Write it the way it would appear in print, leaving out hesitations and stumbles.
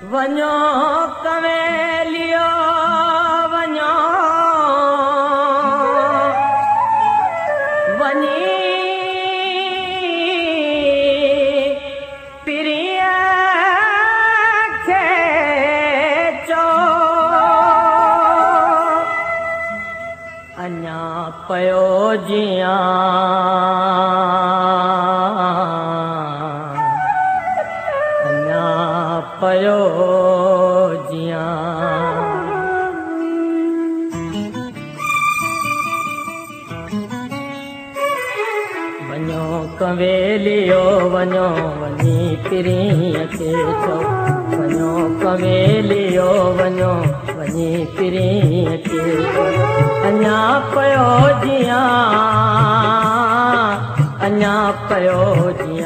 वञो कवेलियो वञो वञी पिरीअ खे चओ अञा पियो जियां पयो जियां वञो कवेलियो वञो वञी पिरीअ खे चओ वञो कवेलियो वञो वञी पिरीअ खे चओ अञा पयो जियां अञा पयो जियां